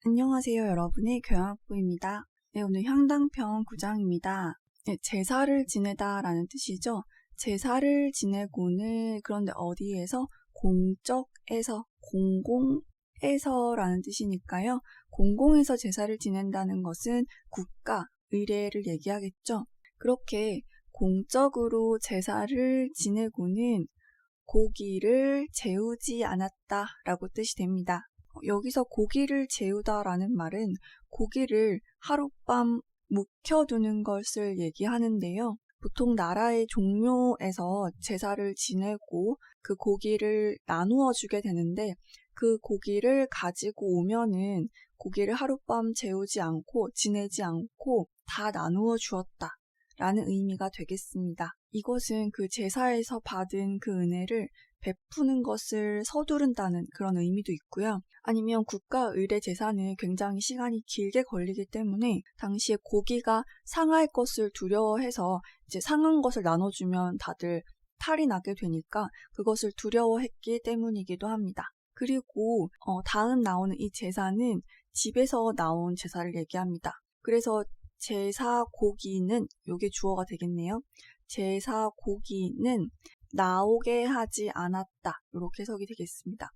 안녕하세요, 여러분의 교양학부입니다. 네, 오늘 향당편 9장입니다. 네, 제사를 지내다 라는 뜻이죠. 제사를 지내고는 그런데 어디에서? 공적에서, 공공에서 라는 뜻이니까요. 공공에서 제사를 지낸다는 것은 국가, 의례를 얘기하겠죠. 그렇게 공적으로 제사를 지내고는 고기를 재우지 않았다 라고 뜻이 됩니다. 여기서 고기를 재우다라는 말은 고기를 하룻밤 묵혀두는 것을 얘기하는데요. 보통 나라의 종묘에서 제사를 지내고 그 고기를 나누어 주게 되는데 그 고기를 가지고 오면은 고기를 하룻밤 재우지 않고 지내지 않고 다 나누어 주었다 라는 의미가 되겠습니다. 이것은 그 제사에서 받은 그 은혜를 베푸는 것을 서두른다는 그런 의미도 있고요. 아니면 국가 의례 제사는 굉장히 시간이 길게 걸리기 때문에 당시에 고기가 상할 것을 두려워해서 이제 상한 것을 나눠주면 다들 탈이 나게 되니까 그것을 두려워했기 때문이기도 합니다. 그리고 다음 나오는 이 제사는 집에서 나온 제사를 얘기합니다. 그래서 제사 고기는, 요게 주어가 되겠네요. 제사 고기는 나오게 하지 않았다. 이렇게 해석이 되겠습니다.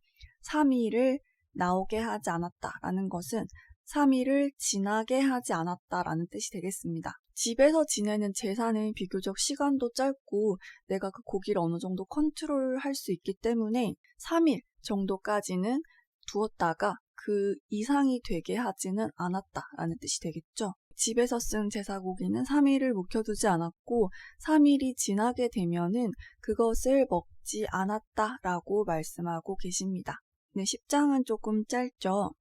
3일을 나오게 하지 않았다라는 것은 3일을 지나게 하지 않았다라는 뜻이 되겠습니다. 집에서 지내는 제사는 비교적 시간도 짧고 내가 그 고기를 어느 정도 컨트롤할 수 있기 때문에 3일 정도까지는 두었다가 그 이상이 되게 하지는 않았다라는 뜻이 되겠죠. 집에서 쓴 제사고기는 3일을 묵혀두지 않았고 3일이 지나게 되면은 그것을 먹지 않았다라고 말씀하고 계십니다. 네, 10장은 조금 짧죠.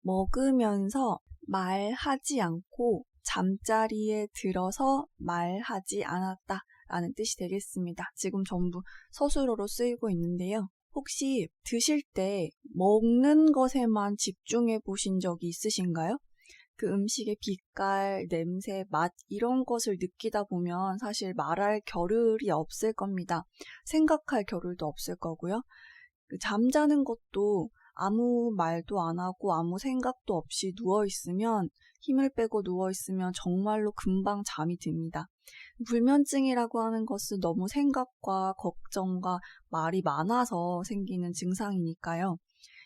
먹으면서 말하지 않고 잠자리에 들어서 말하지 않았다라는 뜻이 되겠습니다. 지금 전부 서술어로 쓰이고 있는데요. 혹시 드실 때 먹는 것에만 집중해 보신 적이 있으신가요? 그 음식의 빛깔, 냄새, 맛 이런 것을 느끼다 보면 사실 말할 겨를이 없을 겁니다. 생각할 겨를도 없을 거고요. 잠자는 것도 아무 말도 안 하고 아무 생각도 없이 누워있으면, 힘을 빼고 누워있으면 정말로 금방 잠이 듭니다. 불면증이라고 하는 것은 너무 생각과 걱정과 말이 많아서 생기는 증상이니까요.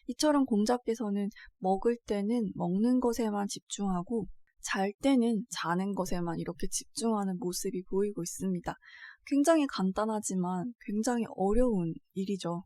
이처럼 공자께서는 먹을 때는 먹는 것에만 집중하고 잘 때는 자는 것에만 이렇게 집중하는 모습이 보이고 있습니다. 굉장히 간단하지만 굉장히 어려운 일이죠.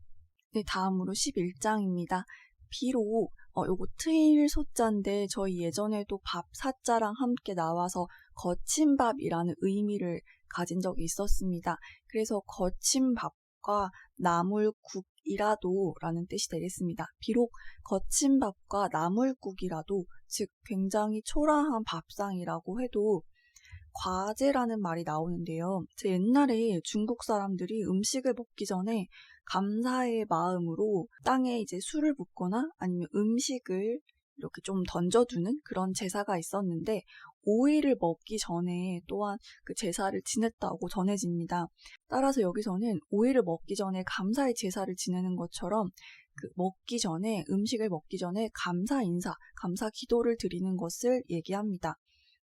네, 다음으로 11장입니다. 비록 요거 트일 소자인데 저희 예전에도 밥 사자랑 함께 나와서 거친 밥이라는 의미를 가진 적이 있었습니다. 그래서 거친 밥과 나물국이라도 라는 뜻이 되겠습니다. 비록 거친 밥과 나물국이라도, 즉 굉장히 초라한 밥상이라고 해도 과제라는 말이 나오는데요. 제 옛날에 중국 사람들이 음식을 먹기 전에 감사의 마음으로 땅에 이제 술을 붓거나 아니면 음식을 이렇게 좀 던져두는 그런 제사가 있었는데 5일을 먹기 전에 또한 그 제사를 지냈다고 전해집니다. 따라서 여기서는 5일을 먹기 전에 감사의 제사를 지내는 것처럼 그 먹기 전에, 음식을 먹기 전에 감사 인사, 감사 기도를 드리는 것을 얘기합니다.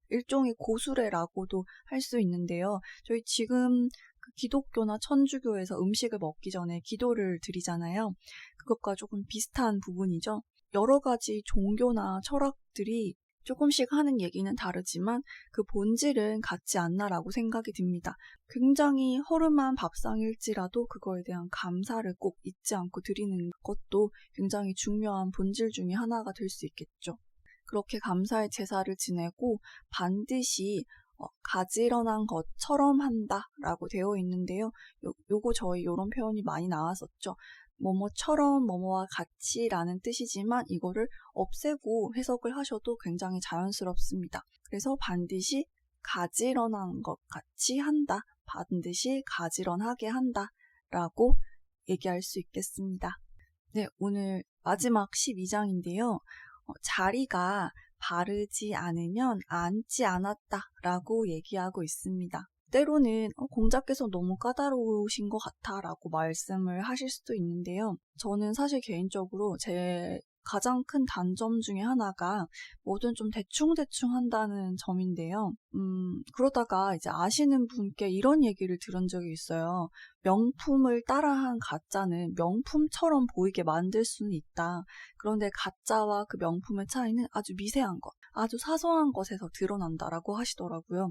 일종의 고수례라고도 할 수 있는데요. 저희 지금 그 기독교나 천주교에서 음식을 먹기 전에 기도를 드리잖아요. 그것과 조금 비슷한 부분이죠. 여러 가지 종교나 철학들이 조금씩 하는 얘기는 다르지만 그 본질은 같지 않나라고 생각이 듭니다. 굉장히 허름한 밥상일지라도 그거에 대한 감사를 꼭 잊지 않고 드리는 것도 굉장히 중요한 본질 중에 하나가 될 수 있겠죠. 그렇게 감사의 제사를 지내고 반드시 가지런한 것처럼 한다라고 되어 있는데요. 요거 저희 요런 표현이 많이 나왔었죠. 뭐뭐처럼 뭐뭐와 같이라는 뜻이지만 이거를 없애고 해석을 하셔도 굉장히 자연스럽습니다. 그래서 반드시 가지런한 것 같이 한다, 반드시 가지런하게 한다라고 얘기할 수 있겠습니다. 네, 오늘 마지막 12장인데요. 자리가 바르지 않으면 앉지 않았다라고 얘기하고 있습니다. 때로는 공자께서 너무 까다로우신 것 같아라고 말씀을 하실 수도 있는데요. 저는 사실 개인적으로 제가 가장 큰 단점 중에 하나가 뭐든 좀 대충대충 한다는 점인데요. 그러다가 이제 아시는 분께 이런 얘기를 들은 적이 있어요. 명품을 따라한 가짜는 명품처럼 보이게 만들 수는 있다. 그런데 가짜와 그 명품의 차이는 아주 미세한 것, 아주 사소한 것에서 드러난다라고 하시더라고요.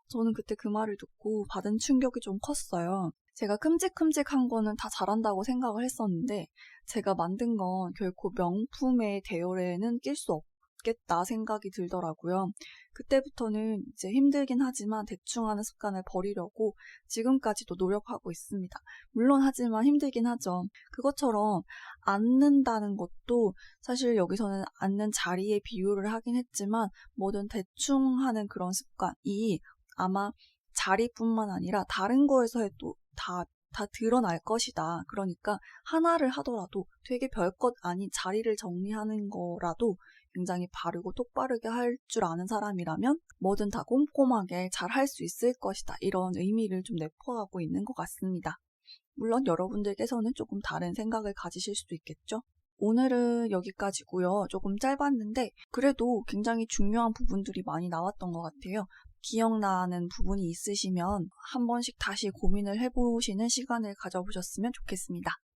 저는 그때 그 말을 듣고 받은 충격이 좀 컸어요. 제가 큼직큼직한 거는 다 잘한다고 생각을 했었는데 제가 만든 건 결코 명품의 대열에는 낄 수 없겠다 생각이 들더라고요. 그때부터는 이제 힘들긴 하지만 대충 하는 습관을 버리려고 지금까지도 노력하고 있습니다. 물론 하지만 힘들긴 하죠. 그것처럼 앉는다는 것도 사실 여기서는 앉는 자리에 비유를 하긴 했지만 뭐든 대충 하는 그런 습관이 아마 자리뿐만 아니라 다른 거에서 해도 다 드러날 것이다. 그러니까 하나를 하더라도 되게 별것 아닌 자리를 정리하는 거라도 굉장히 바르고 똑바르게 할 줄 아는 사람이라면 뭐든 다 꼼꼼하게 잘 할 수 있을 것이다. 이런 의미를 좀 내포하고 있는 것 같습니다. 물론 여러분들께서는 조금 다른 생각을 가지실 수도 있겠죠. 오늘은 여기까지고요. 조금 짧았는데 그래도 굉장히 중요한 부분들이 많이 나왔던 것 같아요. 기억나는 부분이 있으시면 한 번씩 다시 고민을 해보시는 시간을 가져보셨으면 좋겠습니다.